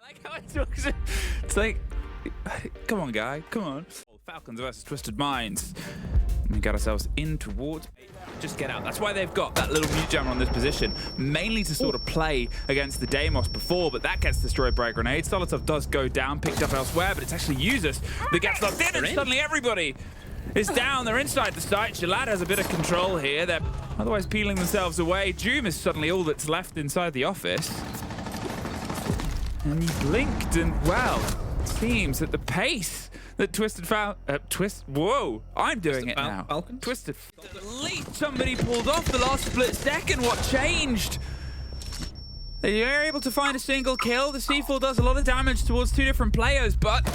like how it talks. It's like, come on, guy, come on. Falcons versus Twisted Minds. We got ourselves in towards. Just get out. That's why they've got that little mute jammer on this position, mainly to sort of play against the Deimos before, but that gets destroyed by a grenade. Solotov does go down, picked up elsewhere, but it's actually Usus that gets locked in, and suddenly everybody is down. They're inside the site. Jalad has a bit of control here. They're otherwise peeling themselves away. Doom is suddenly all that's left inside the office. And he blinked, and well, it seems that the pace that whoa, I'm doing it now. Falcons? Twisted. Delete. Somebody pulled off the last split second. What changed? They are able to find a single kill. The C4 does a lot of damage towards two different players, but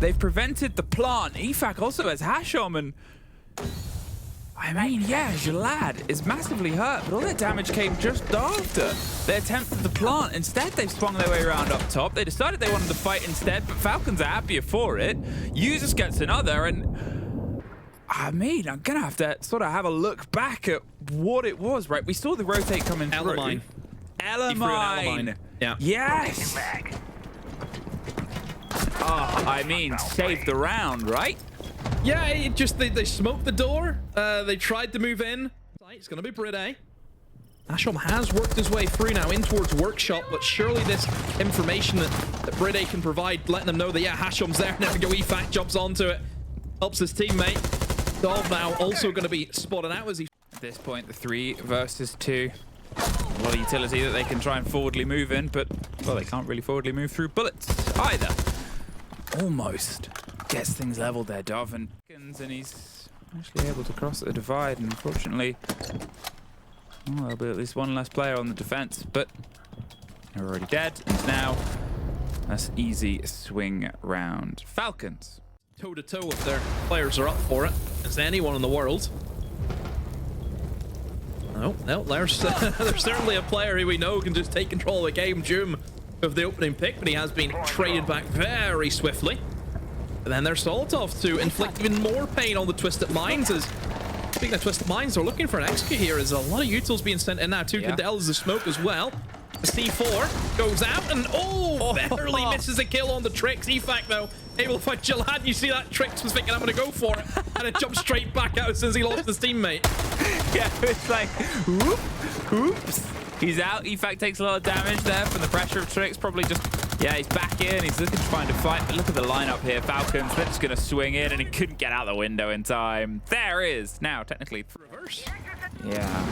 they've prevented the plant. EFAC also has Hashom, and I mean, yeah, Jalad is massively hurt, but all their damage came just after they attempted the plant. Instead, they've swung their way around up top. They decided they wanted to fight instead, but Falcons are happier for it. Usus gets another, and I mean, I'm gonna have to sort of have a look back at what it was, right? We saw the rotate coming through. Elamine. Yeah. Yes. Oh, I mean, save the round, right? Yeah, it just they smoked the door. They tried to move in. It's gonna be Bride. Hashom has worked his way through now in towards Workshop, but surely this information that Bride can provide, letting them know that yeah, Hashom's there. Never go. EFAC jumps onto it, helps his teammate. Dov now also going to be spotted out as he. At this point, the 3 versus 2. A lot of utility that they can try and forwardly move in, but well, they can't really forwardly move through bullets either. Almost gets things leveled there, Dov, and he's actually able to cross the divide, and unfortunately, well, there'll be at least one less player on the defense, but they're already dead, and now that's easy swing round. Falcons. Toe-to-toe if their players are up for it, as anyone in the world. Oh, no, there's certainly a player who we know can just take control of the game. Doom of the opening pick, but he has been traded back very swiftly. And then there's Solotov to inflict even more pain on the Twisted Minds. As speaking of Twisted Minds, they're looking for an execute here. There's a lot of utils being sent in now. Two Candels of smoke as well. The C4 goes out and barely misses a kill on the Tricks. EFAC though, able to find Jalad. You see that Tricks was thinking, I'm gonna go for it, and it jumped straight back out as soon as he lost his teammate. Yeah, it's like, oops. He's out. EFAC takes a lot of damage there from the pressure of Tricks. Probably just, yeah, he's back in. He's looking to find a fight. But look at the lineup here. Falcons, they're just going to swing in, and he couldn't get out the window in time. There is. Now, technically, reverse. Yeah.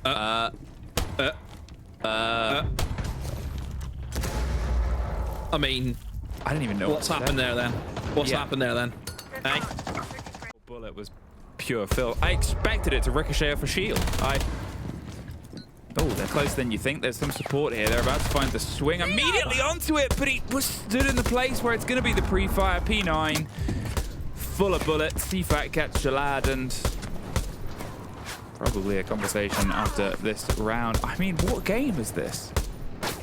I mean, I didn't even know what's happened there then. What's happened there then? Hey? Bullet was pure fill. I expected it to ricochet off a shield. Oh, they're closer than you think. There's some support here. They're about to find the swing immediately onto it, but he was stood in the place where it's going to be the pre-fire. P9 full of bullets. CFAT gets Jalad, and probably a conversation after this round. I mean, what game is this?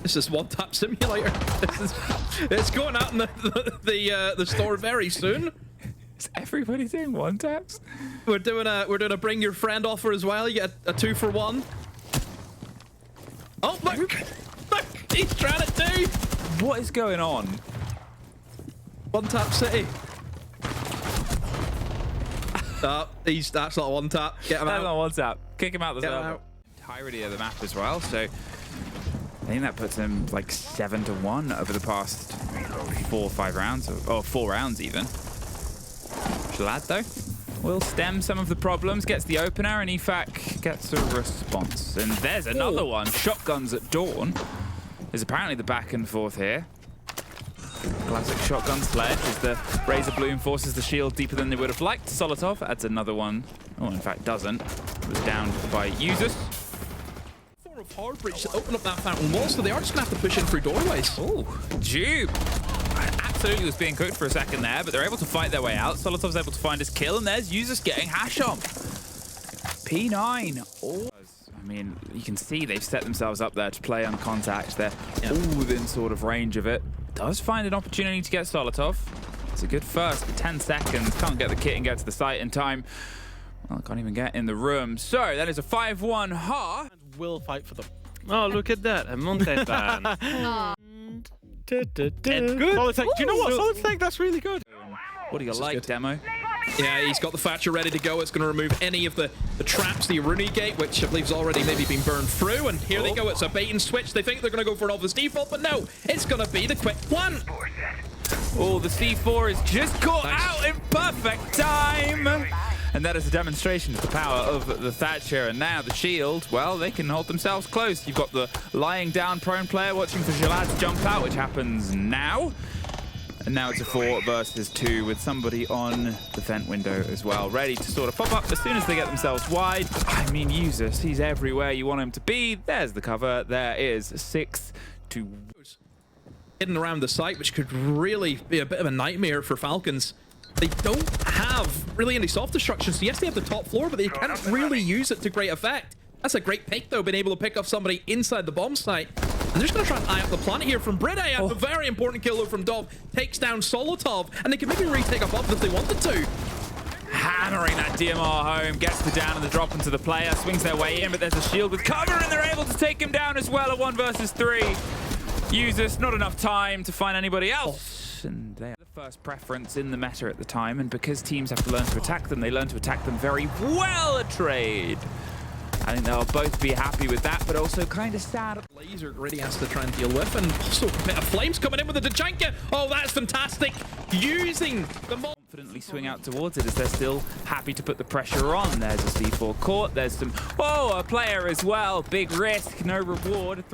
This is One Tap Simulator. It's going out in the store very soon. Is everybody doing one taps? We're doing a bring your friend offer as well. You get a 2-for-1. Oh look! Look! He's trying it too! What is going on? One Tap City. That's not a one tap. Get him out. That's not one tap. Kick him out the server. Entirety of the map as well, so I think that puts him like 7-1 over the past 4 or 5 rounds, or 4 rounds even. Jalad though will stem some of the problems, gets the opener, and EFAC gets a response. And there's another one. Shotguns at dawn is apparently the back and forth here. Classic shotgun sledge as the Razor Bloom forces the shield deeper than they would have liked. Solotov adds another one. Oh, in fact, doesn't. It was downed by Usus. Form of Hardbridge to open up that fountain wall, so they are just going to have to push in through doorways. Oh, Jupe. Absolutely was being cooked for a second there, but they're able to fight their way out. Solotov's able to find his kill, and there's Usus getting Hashom. P9. Oh. I mean, you can see they've set themselves up there to play on contact. They're all within sort of range of it. Does find an opportunity to get Solotov. It's a good first, but 10 seconds. Can't get the kit and get to the site in time. Well, can't even get in the room. So that is a 5-1 half. Will fight for them. Oh, look at that. A Monte fan. It's good. Solid tank. Do you know what? Solid tank, that's really good. What do you like, good. Demo? Yeah, he's got the Thatcher ready to go. It's going to remove any of the traps, the Aruni Gate, which I believe has already maybe been burned through. And here they go. It's a bait and switch. They think they're going to go for an obvious default, but no, it's going to be the quick one. Oh, the C4 is just caught out in perfect time. And that is a demonstration of the power of the Thatcher. And now the Shield, well, they can hold themselves close. You've got the lying down prone player watching for Gelad to jump out, which happens now. And now it's a 4 versus 2 with somebody on the vent window as well, ready to sort of pop up as soon as they get themselves wide. I mean, Usus, he's everywhere you want him to be. There's the cover. There is 6 to... Hidden around the site, which could really be a bit of a nightmare for Falcons. They don't have really any soft destruction, so yes, they have the top floor, but they can't really use it to great effect. That's a great pick, though, being able to pick off somebody inside the bomb site. And they're just going to try and eye up the planet here from Bride. A very important kill, though, from Dov. Takes down Solotov, and they can maybe retake up if they wanted to. Hammering that DMR home, gets the down and the drop into the player, swings their way in, but there's a shield with cover, and they're able to take him down as well at 1 versus 3. Usus, not enough time to find anybody else. And they are the first preference in the meta at the time, and because teams have to learn to attack them, they learn to attack them very well at trade. I think they'll both be happy with that, but also kind of sad. Laser really has to try and deal with, and also a bit of flames coming in with the Djanka. Oh, that's fantastic. Using the confidently swing out towards it as they're still happy to put the pressure on. There's a C4 court. There's some, a player as well. Big risk, no reward.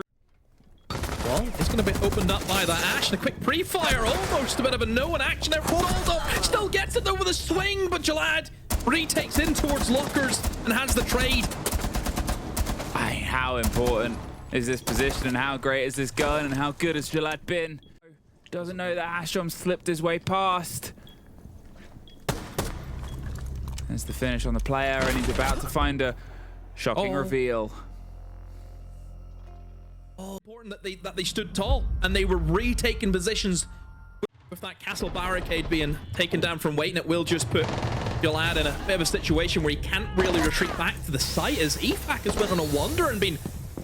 Well, it's going to be opened up by the Ash. The quick pre-fire, almost a bit of a no-one action there. Ronaldo still gets it over the swing, but Gelad retakes in towards lockers and has the trade. How important is this position, and how great is this gun, and how good has Gelad been? Doesn't know that Hashom slipped his way past. There's the finish on the player, and he's about to find a shocking reveal. Important that they stood tall and they were retaking positions with that castle barricade being taken down from Waiting. It will just put Gelad in a bit of a situation where he can't really retreat back to the site, as EPAC has went on a wander and been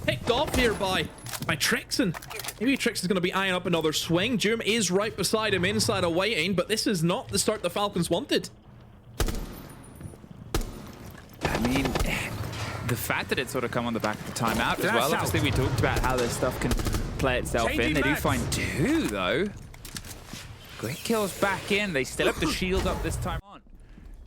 picked off here by Trixon. Maybe Trixon's going to be eyeing up another swing. Doom is right beside him inside of Waiting, but this is not the start the Falcons wanted. I mean, the fact that it's sort of come on the back of the timeout as well. Obviously, we talked about how this stuff can play itself in. They do find 2, though. Great kills back in. They still have the shield up this time on.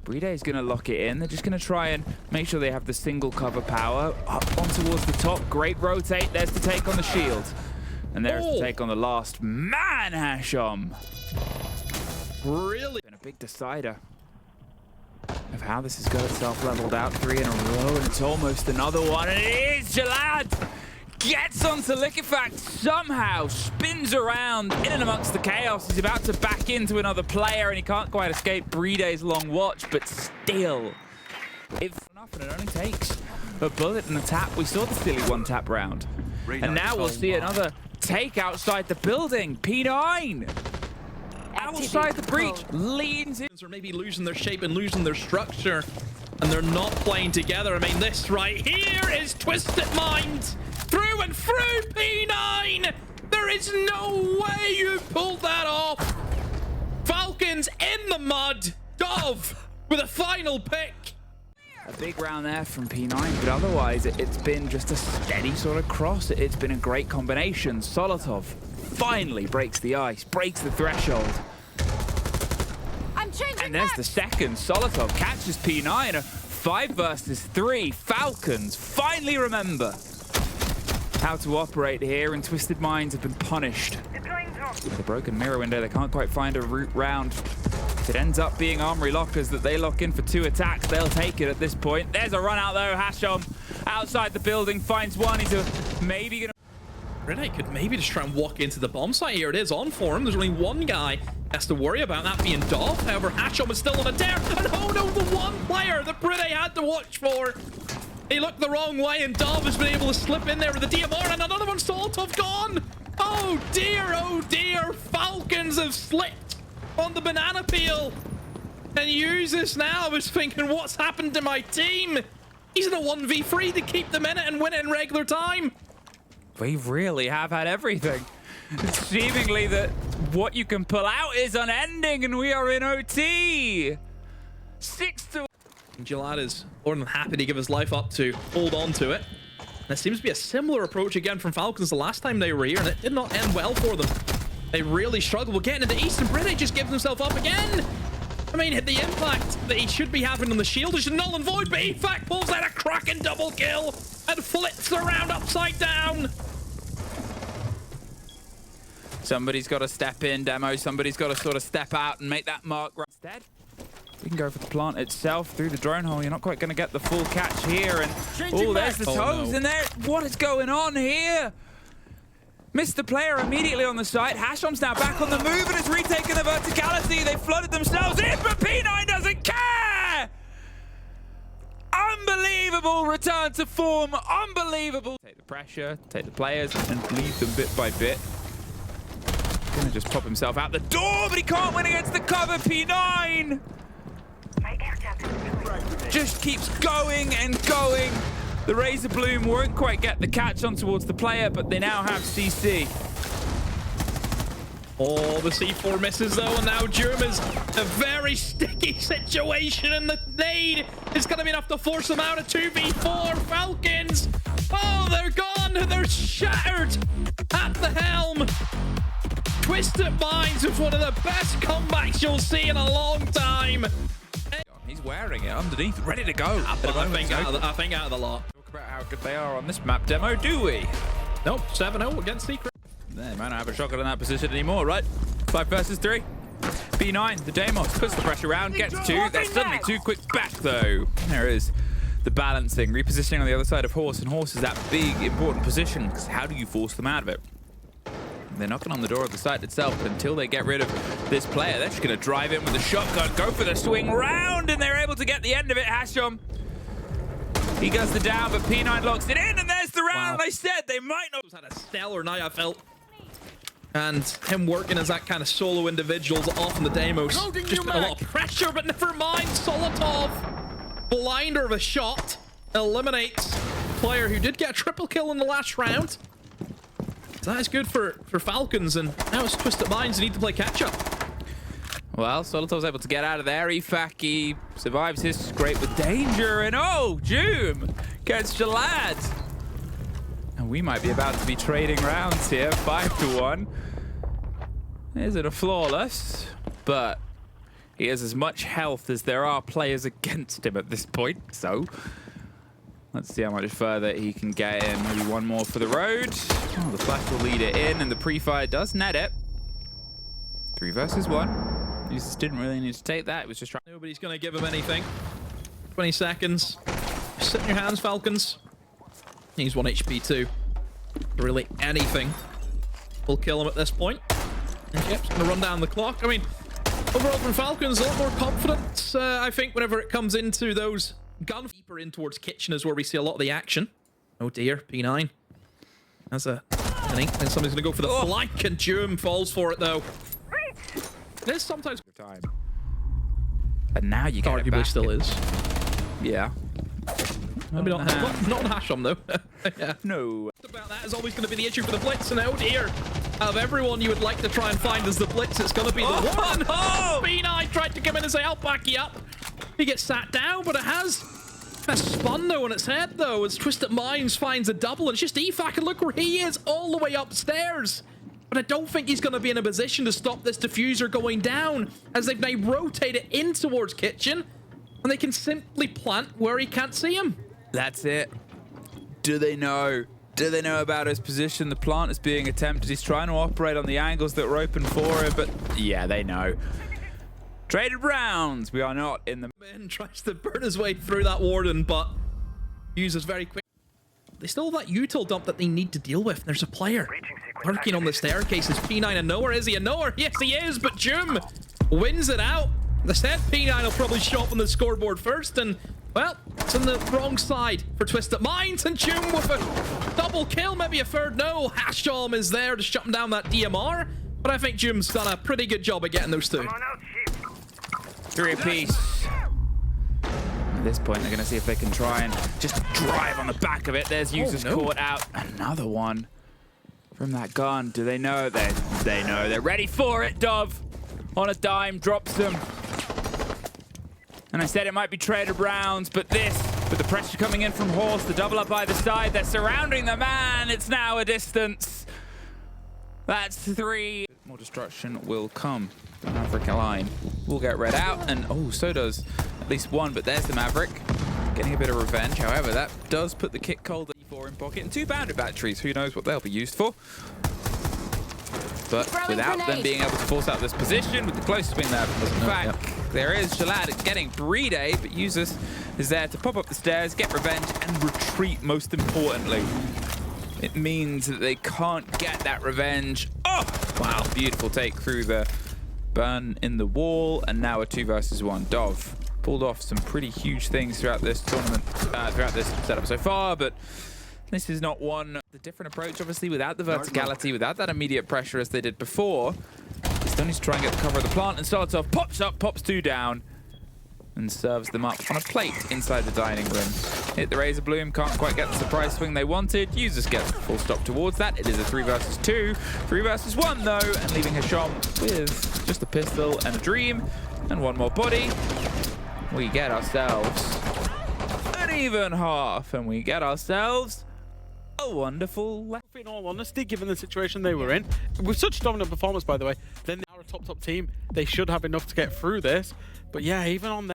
Bride is going to lock it in. They're just going to try and make sure they have the single cover power. Up on towards the top. Great rotate. There's the take on the shield. And there's the take on the last man, Hashom. Really? Been a big decider of how this has got itself leveled out. 3 in a row, and it's almost another one. And it is Gelad! Gets onto Liquefact somehow, spins around in and amongst the chaos. He's about to back into another player, and he can't quite escape Bride's long watch, but still. It's enough, and it only takes a bullet and a tap. We saw the silly 1-tap round. And now we'll see another take outside the building. P9! Outside the breach, leans in. Or maybe losing their shape and losing their structure, and they're not playing together. I mean, this right here is Twisted Mind. Through and through, P9! There is no way you pulled that off. Falcons in the mud. Dov with a final pick. A big round there from P9, but otherwise it's been just a steady sort of cross. It's been a great combination. Solotov finally breaks the ice, breaks the threshold. And there's the second. Solotov catches P9. A 5 versus 3. Falcons finally remember how to operate here, and Twisted Minds have been punished. With a broken mirror window, they can't quite find a route round. If it ends up being Armory Lockers that they lock in for 2 attacks, they'll take it at this point. There's a run out though. Hashom outside the building finds one. He's maybe gonna... Bride could maybe just try and walk into the bomb site here. It is on for him. There's only one guy has to worry about, that being Dov. However, Hashom is still on a tear. And oh no, the one player that Bride had to watch for. He looked the wrong way, and Dov has been able to slip in there with the DMR, and another one, Solotov gone. Oh dear, Falcons have slipped on the banana peel. And Usus now is thinking, what's happened to my team? He's in a 1v3 to keep them in it and win it in regular time. we really have had everything. Seemingly that what you can pull out is unending, and we are in OT. 6-1. Gelad is more than happy to give his life up to hold on to it. And it seems to be a similar approach again from Falcons the last time they were here, and it did not end well for them. They really struggled with getting into East, and British just gives himself up again. I mean, the impact that he should be having on the shield is null and void, but EFAC pulls out a cracking double kill and flips around upside down. Somebody's got to step in, Demo. Somebody's got to sort of step out and make that mark. Instead, we can go for the plant itself through the drone hole. You're not quite going to get the full catch here. And oh, there's the toes in there. What is going on here? Missed the player immediately on the site. Hashom's now back on the move and has retaken the verticality. They flooded themselves in, but P9 doesn't care! Unbelievable return to form. Unbelievable. Take the pressure, take the players, and lead them bit by bit. Gonna just pop himself out the door, but he can't win against the cover. P9 just keeps going and going. The Razor Bloom won't quite get the catch on towards the player, but they now have CC. Oh, the C4 misses though, and now Germ is a very sticky situation, and the nade is going to be enough to force them out of 2v4. Falcons, oh, they're gone. They're shattered at the helm. Twisted Minds with one of the best comebacks you'll see in a long time. He's wearing it underneath, ready to go. But I think out of the lot. Talk about how good they are on this map, Demo, do we? Nope, 7-0 against Secret. They might not have a shotgun in that position anymore, right? 5 versus 3. B9, the Deimos puts the pressure around, gets 2. They're suddenly too quick back, though. There is the balancing, repositioning on the other side of Horse, and Horse is that big, important position, because how do you force them out of it? They're knocking on the door of the site itself, but until they get rid of this player, they're just going to drive in with a shotgun, go for the swing round, and they're able to get the end of it. Hashom, he goes the down, but P9 locks it in, and there's the round. Wow. I said they might not. Had a stellar night, I felt. And him working as that kind of solo individual's off in the demos. Just a lot of pressure, but never mind. Solotov, blinder of a shot, eliminates player who did get a triple kill in the last round. So that is good for Falcons, and now it's Twisted Minds who need to play catch-up. Well, Solotov's able to get out of there. EFAC, he survives his scrape with danger, and oh, Joom gets Gelad. And we might be about to be trading rounds here, 5-1. Isn't a flawless, but he has as much health as there are players against him at this point, so let's see how much further he can get in. Maybe one more for the road. Oh, the flash will lead it in, and the pre-fire does net it. 3 versus 1. Users didn't really need to take that. It was just trying. Nobody's going to give him anything. 20 seconds. Just sit in your hands, Falcons. He's 1 HP too. Really anything will kill him at this point. And yep, it's going to run down the clock. I mean, overall from Falcons, a lot more confidence, I think, whenever it comes into those gun. Deeper in towards Kitchen is where we see a lot of the action. Oh dear, P9. That's an inkling. Somebody's going to go for the flank, and Joom falls for it though. There's sometimes time. But now you get arguably it back. Still is. Yeah. Maybe not on Hashom though. Yeah. No. About that is always going to be the issue for the Blitz, and oh dear. Out of everyone you would like to try and find as the Blitz, it's going to be the one. Oh! B9 tried to come in and say, I'll back you up. He gets sat down, but it has spun though on its head though, as Twisted Minds finds a double, and it's just EFAC, and look where he is, all the way upstairs. But I don't think he's going to be in a position to stop this diffuser going down, as they've now rotated in towards Kitchen, and they can simply plant where he can't see him. That's it. Do they know? Do they know about his position? The plant is being attempted. He's trying to operate on the angles that were open for him, but yeah, they know. Traded rounds. We are not in the... Man tries to burn his way through that Warden, but uses very quick. They still have that util dump that they need to deal with. There's a player lurking on the staircase. Is P9 a nowhere? Is he a nowhere? Yes, he is, but Joom wins it out. The set P9 will probably show up on the scoreboard first, and, well, it's on the wrong side for Twisted Minds, and Joom with a double kill, maybe a third. No, Hashom is there to shut down that DMR, but I think Joom's done a pretty good job of getting those two. 3 apiece. At this point, they're going to see if they can try and just drive on the back of it. There's users caught out. Another one. from that gun. Do they know? They know. They're ready for it. Dove on a dime drops them. And I said it might be traded rounds, but with the pressure coming in from Horse, the double up either side, they're surrounding the man. It's now a distance. That's 3. More destruction will come. The Maverick line will get read out, and oh, so does at least one, but there's the Maverick. Getting a bit of revenge. However, that does put the kick cold E4 in pocket, and 2 bounded batteries. Who knows what they'll be used for? But without them being able to force out this position, with the closest being there, in fact, there is Shalad getting Breeday, but Usus is there to pop up the stairs, get revenge, and retreat, most importantly. It means that they can't get that revenge. Oh, wow, beautiful take through the burn in the wall, and now a 2 versus 1. Dove pulled off some pretty huge things throughout this tournament, throughout this setup so far, but this is not one. The different approach, obviously, without the verticality, without that immediate pressure as they did before. They still need to try and get the cover of the plant, and Solotov pops up, pops 2 down, and serves them up on a plate inside the dining room. Hit the Razor Bloom, can't quite get the surprise swing they wanted. Users gets the full stop towards that. It is a 3 versus 2. 3 versus 1 though, and leaving Hisham with just a pistol and a dream, and 1 more body. We get ourselves an even half, and we get ourselves a wonderful. In all honesty, given the situation they were in, with such dominant performance, by the way, then they are a top team. They should have enough to get through this. But yeah, even on there.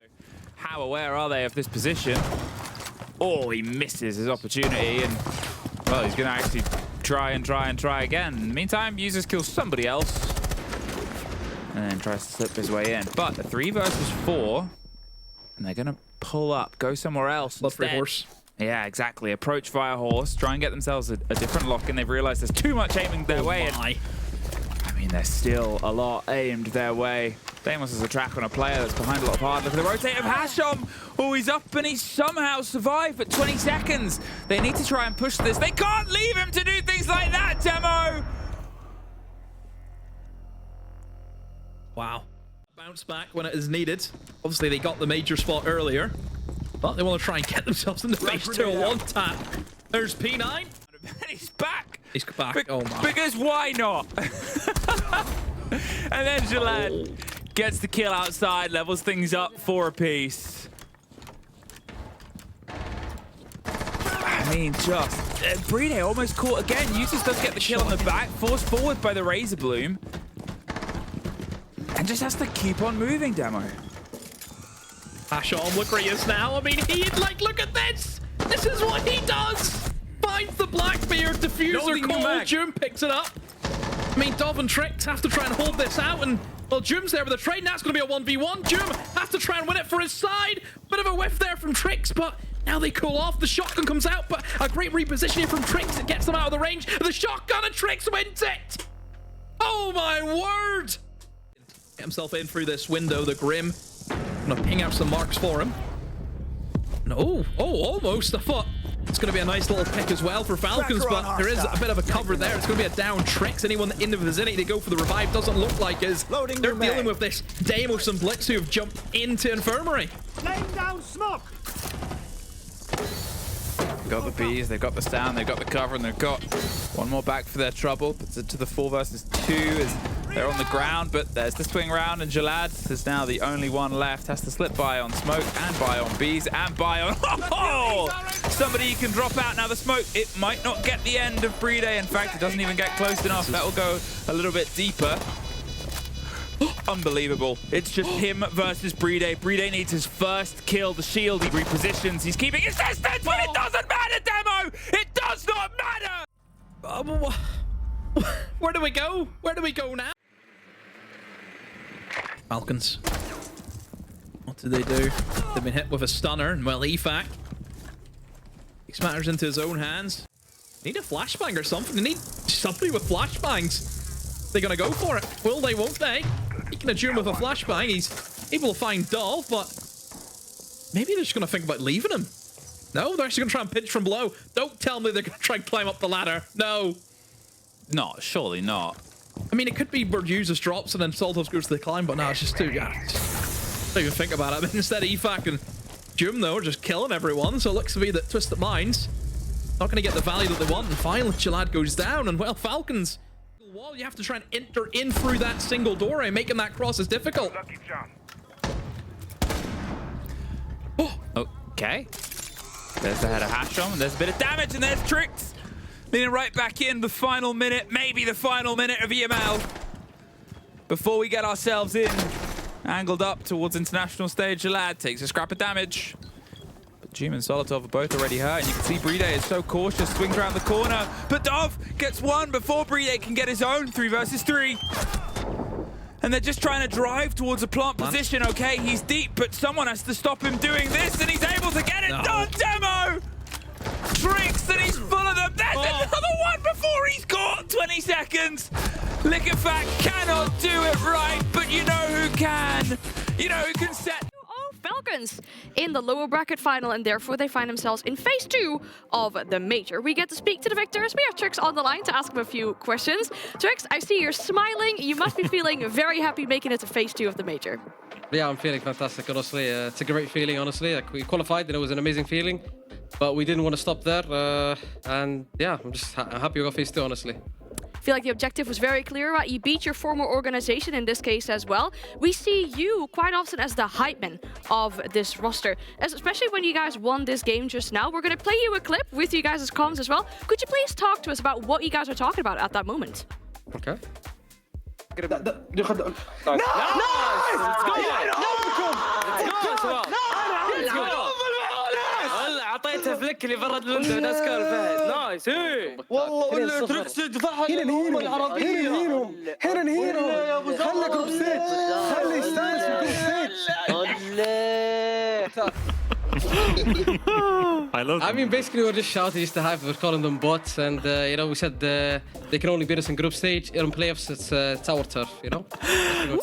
How aware are they of this position? Oh, he misses his opportunity, and well, he's going to actually try again. In the meantime, Users kills somebody else, and then tries to slip his way in. But a 3 versus 4, and they're going to pull up, go somewhere else. Love free Horse. Yeah, exactly. Approach via Horse, try and get themselves a different lock, and they've realized there's too much aiming their way. I mean, there's still a lot aimed their way. Deimos has a track on a player that's behind a lot of hard. Look at the rotate of Hasham. Oh, he's up and he's somehow survived for 20 seconds. They need to try and push this. They can't leave him to do things like that, Demo. Wow. Bounce back when it is needed. Obviously, they got the major spot earlier, but they want to try and get themselves in the face to a 1-tap. There's P9. He's back. He's back. Oh my. Because why not? And then Jalad gets the kill outside, levels things up 4 apiece. I mean, just Breeday almost caught again. Usus does get the kill on the back, forced forward by the Razor Bloom, and just has to keep on moving, Demo. Hasham, look where he is now. I mean, look at this. This is what he does. Finds the Blackbeard, diffuser call. Jum picks it up. I mean, Dove and Trix have to try and hold this out, and well, Jum's there with a trade. Now it's going to be a 1v1. Jum has to try and win it for his side. Bit of a whiff there from Trix, but now they cool off. The shotgun comes out, but a great repositioning from Trix. It gets them out of the range. The shotgun, and Trix wins it. Oh my word! Get himself in through this window. The Grim. I'm gonna ping out some marks for him. No, oh, almost a foot. It's going to be a nice little pick as well for Falcons, but there is a bit of a cover there. It's going to be a down Trix. Anyone in the vicinity to go for the revive doesn't look like is. They're dealing with this Deimos and Blitz who have jumped into Infirmary. Laying down smoke. Got the bees, they've got the sound, they've got the cover, and they've got 1 more back for their trouble. Puts it to the 4 versus 2 as they're on the ground, but there's the swing round, and Jalad is now the only one left. Has to slip by on smoke, and by on bees, and by on... Oh! Somebody can drop out now. The smoke, it might not get the end of Breeday. In fact, it doesn't even get close enough. That will go a little bit deeper. Unbelievable. It's just him versus Breeday. Breeday needs his first kill. The shield, he repositions. He's keeping his distance, but it doesn't matter, Demo! It does not matter! Where do we go? Where do we go now? Falcons. What do they do? They've been hit with a stunner, and well, EFAC takes matters into his own hands. Need a flashbang or something. They need somebody with flashbangs. They're gonna go for it. Will they, won't they? He can adjure with a flashbang. He's able to find Dolph, but maybe they're just gonna think about leaving him. No, they're actually gonna try and pinch from below. Don't tell me they're gonna try and climb up the ladder. No. No, surely not. I mean, it could be where Users drops and then Soltos goes to the climb, but no, it's just too... Yeah, don't even think about it. I mean, instead, EFAC and Jum, though, are just killing everyone, so it looks to be that Twisted Minds not going to get the value that they want, and finally Chalad goes down, and well, Falcons, wall, you have to try and enter in through that single door, and making that cross is difficult. Oh, okay. There's the header hash on, and there's a bit of damage, and there's Tricks leading right back in the final minute, maybe the final minute of EML. Before we get ourselves in, angled up towards international stage, Jalad takes a scrap of damage. But Jim and Solotov are both already hurt, and you can see Bride is so cautious, swings around the corner. But Dov gets one before Bride can get his own 3 versus 3. And they're just trying to drive towards a plant position. Okay, he's deep, but someone has to stop him doing this, and he's able to get it done. Demo! Tricks, and he's full of them. There's another one before he's caught. 20 seconds. Liquefact cannot do it right, but you know who can. You know who can set... Falcons in the lower bracket final, and therefore they find themselves in phase 2 of the major. We get to speak to the victors. We have Trix on the line to ask him a few questions. Trix, I see you're smiling. You must be feeling very happy making it to phase 2 of the major. Yeah, I'm feeling fantastic, honestly. It's a great feeling, honestly. Like, we qualified and it was an amazing feeling, but we didn't want to stop there. And yeah, I'm just happy we got phase 2, honestly. I feel like the objective was very clear, right? You beat your former organization in this case as well. We see you quite often as the hype man of this roster, especially when you guys won this game just now. We're going to play you a clip with you guys' comms as well. Could you please talk to us about what you guys are talking about at that moment? Okay. اعطيتها فليك اللي برد الويندو ناسكار فهد نايس والله ولا تركس دفعها هنا نهينهم هنا نهينهم خلى جروب ستيج خلي يستانس في جروب ستيج I mean, basically, we're just shouting just to hype. We're calling them bots, and you know, we said they can only beat us in group stage. In playoffs, it's our turf, you know.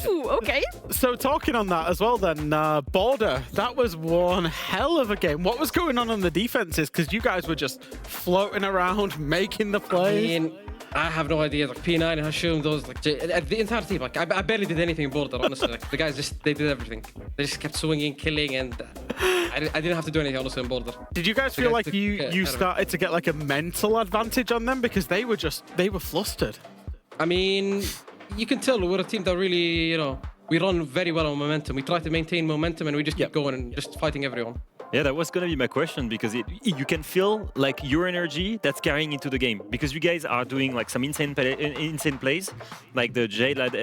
Ooh, okay. So talking on that as well then, Border, that was one hell of a game. What was going on the defenses? Because you guys were just floating around, making the plays. I mean, I have no idea. Like P9 and Hashim, those like the entire team. Like I barely did anything in Border, honestly. Like, the guys they did everything. They just kept swinging, killing, and I didn't have to do anything honestly in Border. Did you guys feel like you started to get like a mental advantage on them because they were flustered? I mean, you can tell we're a team that really, you know, we run very well on momentum. We try to maintain momentum and we just keep going and just fighting everyone. Yeah, that was going to be my question, because you can feel like your energy that's carrying into the game, because you guys are doing like some insane plays, like the J-Lad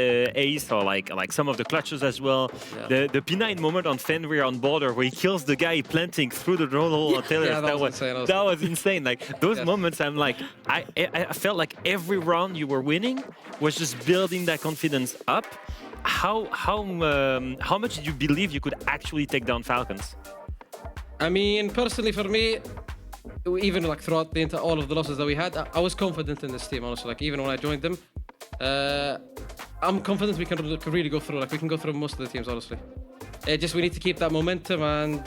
ace, or like some of the clutches as well. Yeah. The P9 moment on Fenrir on Border where he kills the guy planting through the drone hole on Taylor. Yeah, that was insane. Like those moments, I'm like, I felt like every round you were winning was just building that confidence up. How much did you believe you could actually take down Falcons? I mean, personally for me, even like throughout all of the losses that we had, I was confident in this team, honestly. Like even when I joined them, I'm confident we can really go through. Like we can go through most of the teams, honestly. We need to keep that momentum and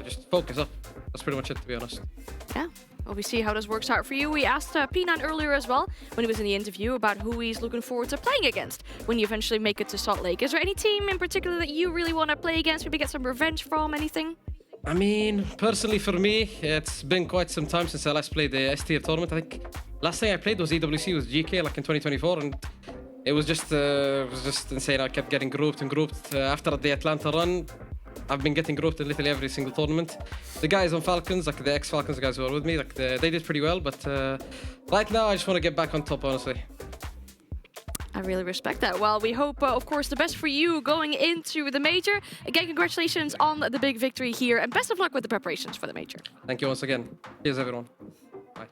just focus up. That's pretty much it, to be honest. Yeah. Well, we see how this works out for you. We asked P9 earlier as well, when he was in the interview, about who he's looking forward to playing against when you eventually make it to Salt Lake. Is there any team in particular that you really want to play against, maybe get some revenge from, anything? I mean, personally for me, it's been quite some time since I last played the S-tier tournament. I think last thing I played was EWC with Geekay, like in 2024, and it was just insane. I kept getting grouped and grouped. After the Atlanta run, I've been getting grouped in literally every single tournament. The guys on Falcons, like the ex-Falcons guys who are with me, like they did pretty well, but right now I just want to get back on top, honestly. I really respect that. Well, we hope, of course, the best for you going into the major. Again, congratulations on the big victory here, and best of luck with the preparations for the major. Thank you once again. Cheers, everyone. Bye.